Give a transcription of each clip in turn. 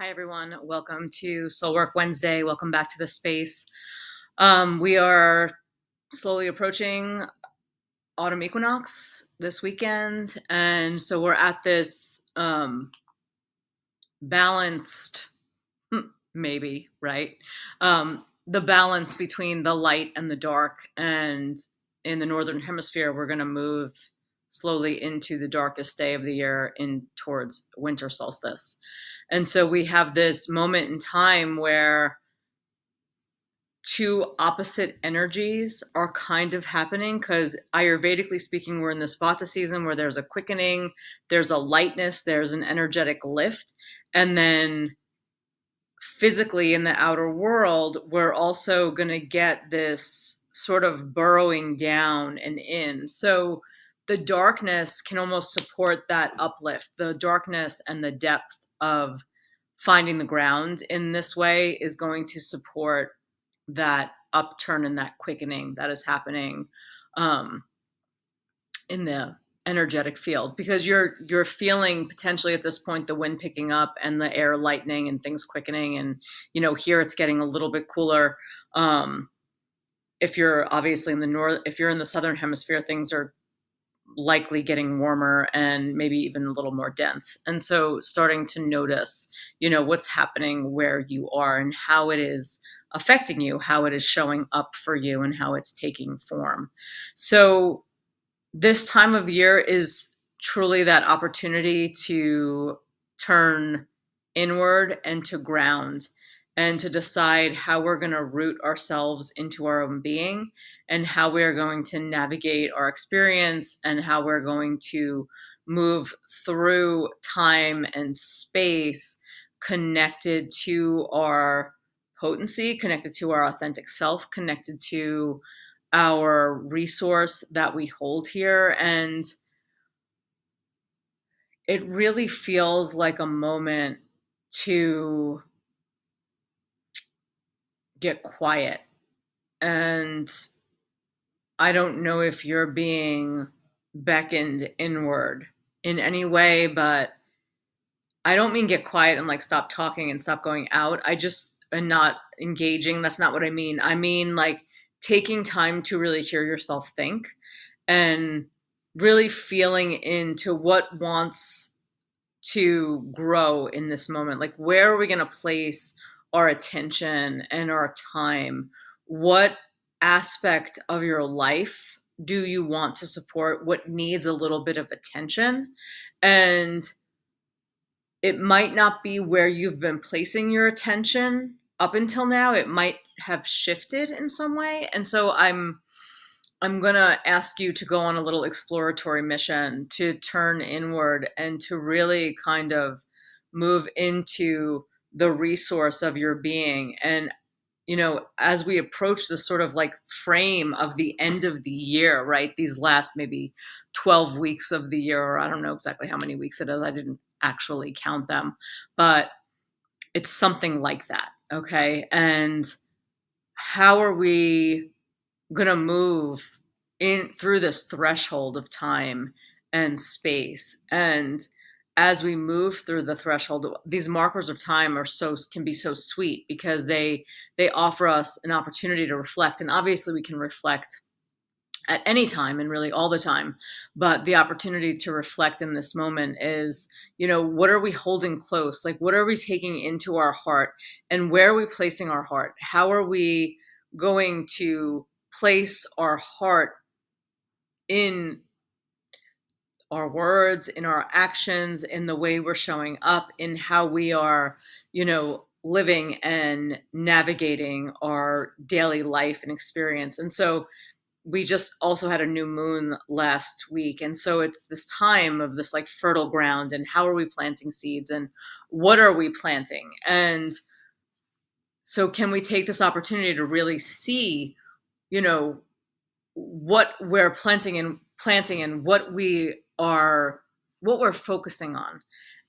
Hi, everyone. Welcome to Soul Work Wednesday. Welcome back to the space. We are slowly approaching autumn equinox this weekend. And so we're at this balanced, maybe, right? The balance between the light and the dark. And in the Northern Hemisphere, we're going to move slowly into the darkest day of the year in towards winter solstice. And so we have this moment in time where two opposite energies are kind of happening because Ayurvedically speaking, we're in this Vata season where there's a quickening, there's a lightness, there's an energetic lift. And then physically in the outer world, we're also going to get this sort of burrowing down and in. So the darkness can almost support that uplift. The darkness and the depth of finding the ground in this way is going to support that upturn and that quickening that is happening in the energetic field, because you're feeling potentially at this point the wind picking up and the air lightening and things quickening, and here it's getting a little bit cooler. If you're obviously in the north, if you're in the southern hemisphere, things are likely getting warmer and maybe even a little more dense. And so starting to notice, what's happening where you are and how it is affecting you, how it is showing up for you, and how it's taking form. So this time of year is truly that opportunity to turn inward and to ground and to decide how we're going to root ourselves into our own being and how we're going to navigate our experience and how we're going to move through time and space connected to our potency, connected to our authentic self, connected to our resource that we hold here. And it really feels like a moment to get quiet. And I don't know if you're being beckoned inward in any way, but I don't mean get quiet and like stop talking and stop going out. I just and not engaging. That's not what I mean. I mean like taking time to really hear yourself think and really feeling into what wants to grow in this moment. Like, where are we going to place our attention and our time? What aspect of your life do you want to support? What needs a little bit of attention? And it might not be where you've been placing your attention up until now. It might have shifted in some way. And so I'm going to ask you to go on a little exploratory mission to turn inward and to really kind of move into the resource of your being. And, as we approach the sort of like frame of the end of the year, right? These last maybe 12 weeks of the year, or I don't know exactly how many weeks it is. I didn't actually count them, but it's something like that. Okay. And how are we going to move in through this threshold of time and space? And as we move through the threshold, these markers of time can be so sweet because they offer us an opportunity to reflect. And obviously we can reflect at any time and really all the time, but the opportunity to reflect in this moment is, what are we holding close? Like, what are we taking into our heart, and where are we placing our heart? How are we going to place our heart in our words, in our actions, in the way we're showing up, in how we are, living and navigating our daily life and experience? And so we just also had a new moon last week. And so it's this time of this like fertile ground, and how are we planting seeds and what are we planting? And so can we take this opportunity to really see, what we're planting and what we're focusing on.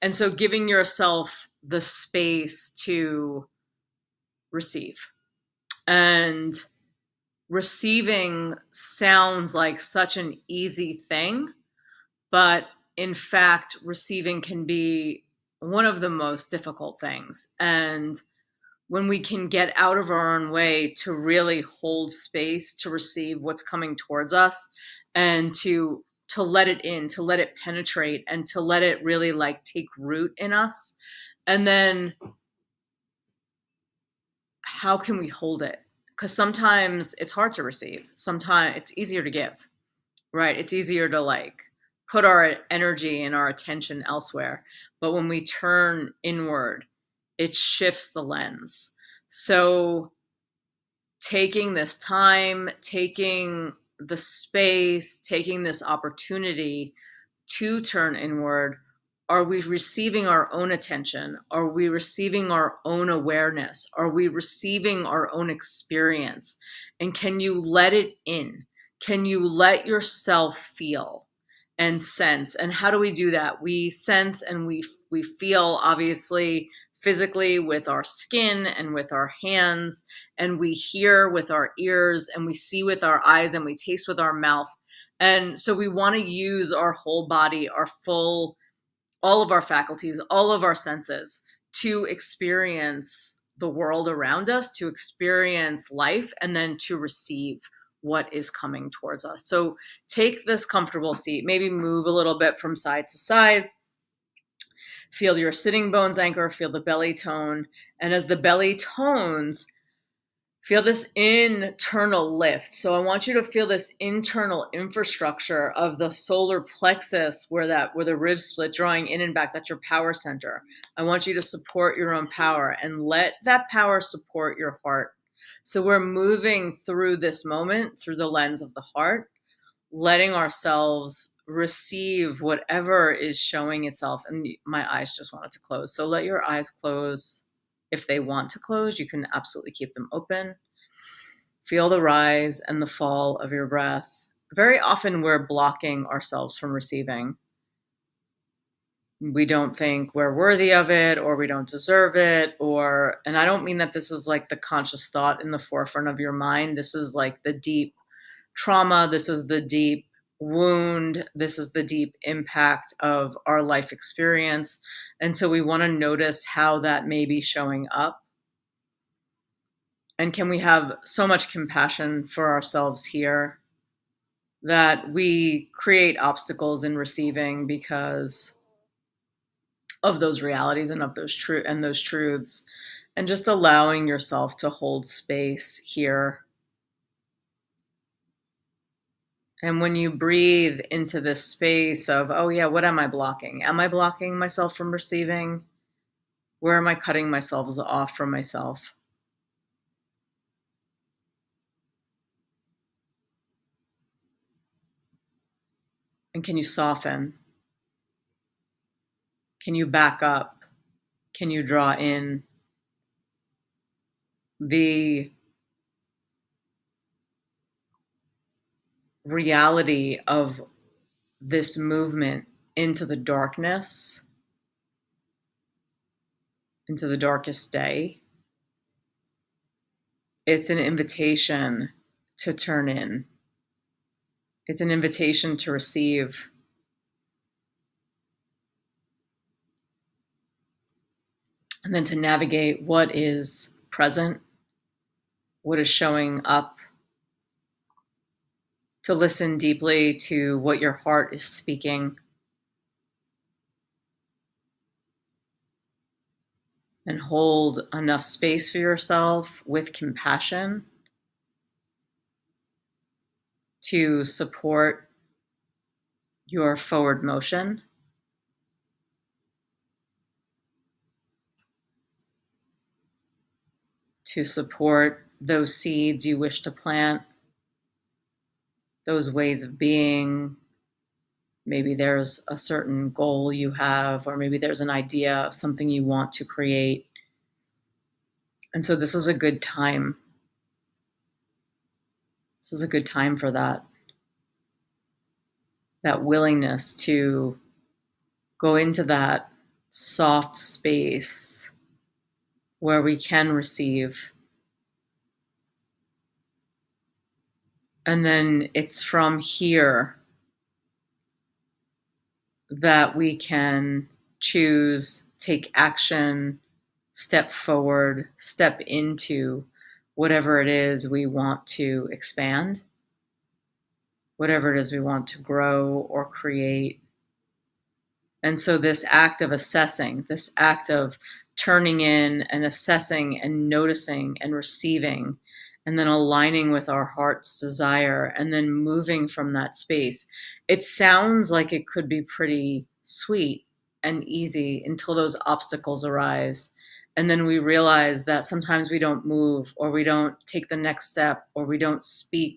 And so giving yourself the space to receive. And receiving sounds like such an easy thing, but in fact, receiving can be one of the most difficult things. And when we can get out of our own way to really hold space to receive what's coming towards us, and to let it in, to let it penetrate, and to let it really like take root in us. And then how can we hold it? Because sometimes it's hard to receive. Sometimes it's easier to give, right? It's easier to like put our energy and our attention elsewhere. But when we turn inward, it shifts the lens. So taking this time, taking the space, taking this opportunity to turn inward, are we receiving our own attention? Are we receiving our own awareness? Are we receiving our own experience? And can you let it in? Can you let yourself feel and sense? And how do we do that? We sense and we feel, obviously, physically with our skin and with our hands, and we hear with our ears, and we see with our eyes, and we taste with our mouth. And so we want to use our whole body, our full, all of our faculties, all of our senses to experience the world around us, to experience life, and then to receive what is coming towards us. So take this comfortable seat, maybe move a little bit from side to side. Feel your sitting bones anchor, feel the belly tone. And as the belly tones, feel this internal lift. So I want you to feel this internal infrastructure of the solar plexus, where the ribs split, drawing in and back. That's your power center. I want you to support your own power and let that power support your heart. So we're moving through this moment through the lens of the heart, letting ourselves receive whatever is showing itself. And my eyes just wanted to close. So let your eyes close. If they want to close, you can absolutely keep them open. Feel the rise and the fall of your breath. Very often we're blocking ourselves from receiving. We don't think we're worthy of it, or we don't deserve it, and I don't mean that this is like the conscious thought in the forefront of your mind. This is like the deep trauma. This is the deep wound. This is the deep impact of our life experience. And so we want to notice how that may be showing up. And can we have so much compassion for ourselves here that we create obstacles in receiving because of those realities and of those truths, and just allowing yourself to hold space here. And when you breathe into this space of, oh yeah, what am I blocking? Am I blocking myself from receiving? Where am I cutting myself off from myself? And can you soften? Can you back up? Can you draw in the reality of this movement into the darkness, into the darkest day? It's an invitation to turn in. It's an invitation to receive. And then to navigate what is present, what is showing up, to listen deeply to what your heart is speaking, and hold enough space for yourself with compassion to support your forward motion, to support those seeds you wish to plant, those ways of being. Maybe there's a certain goal you have, or maybe there's an idea of something you want to create. And so this is a good time. This is a good time for that willingness to go into that soft space where we can receive. And then it's from here that we can choose take action, step forward, step into whatever it is we want to expand, whatever it is we want to grow or create. And so, this act of assessing, this act of turning in and assessing and noticing and receiving, and then aligning with our heart's desire, and then moving from that space, it sounds like it could be pretty sweet and easy until those obstacles arise. And then we realize that sometimes we don't move, or we don't take the next step, or we don't speak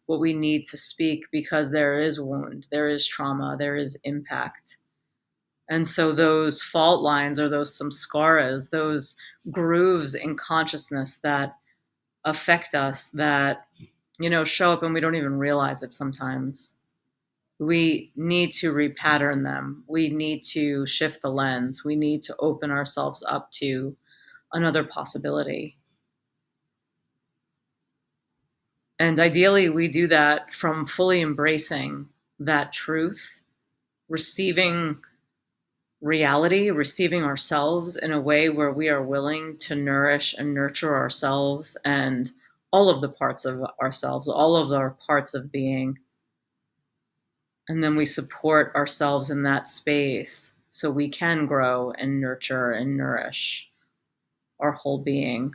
what we need to speak because there is wound, there is trauma, there is impact. And so those fault lines, or those samskaras, those grooves in consciousness that affect us, that, show up and we don't even realize it sometimes. We need to repattern them. We need to shift the lens. We need to open ourselves up to another possibility. And ideally, we do that from fully embracing that truth, receiving reality, receiving ourselves in a way where we are willing to nourish and nurture ourselves and all of the parts of ourselves, all of our parts of being. And then we support ourselves in that space so we can grow and nurture and nourish our whole being.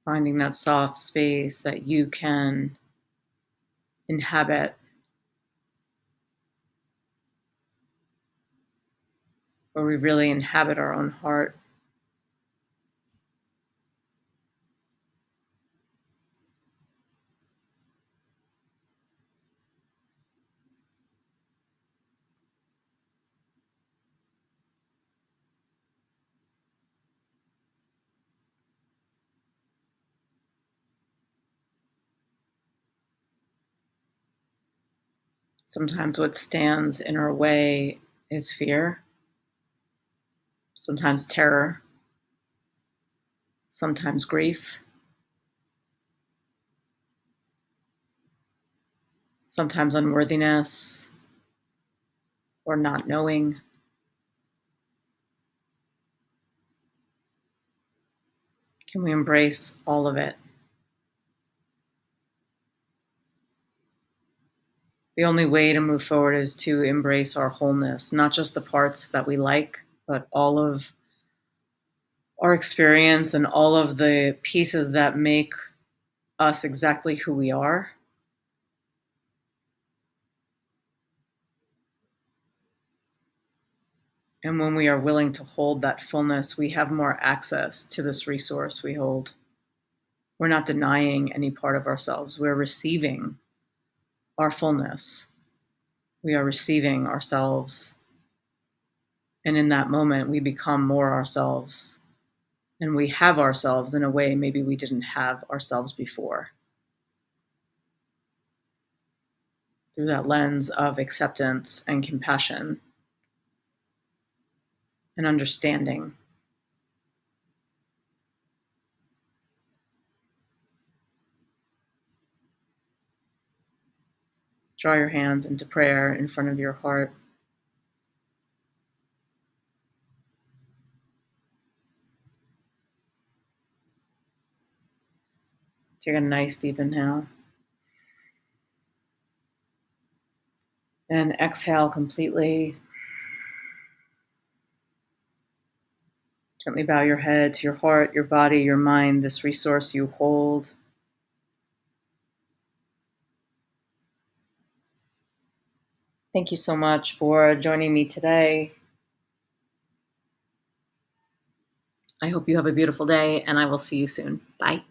Finding that soft space that you can inhabit, where we really inhabit our own heart. Sometimes what stands in our way is fear, sometimes terror, sometimes grief, sometimes unworthiness or not knowing. Can we embrace all of it? The only way to move forward is to embrace our wholeness, not just the parts that we like, but all of our experience and all of the pieces that make us exactly who we are. And when we are willing to hold that fullness, we have more access to this resource we hold. We're not denying any part of ourselves. We're receiving our fullness. We are receiving ourselves. And in that moment, we become more ourselves. And we have ourselves in a way maybe we didn't have ourselves before. Through that lens of acceptance and compassion and understanding. Draw your hands into prayer in front of your heart. Take a nice deep inhale. And exhale completely. Gently bow your head to your heart, your body, your mind, this resource you hold. Thank you so much for joining me today. I hope you have a beautiful day, and I will see you soon. Bye.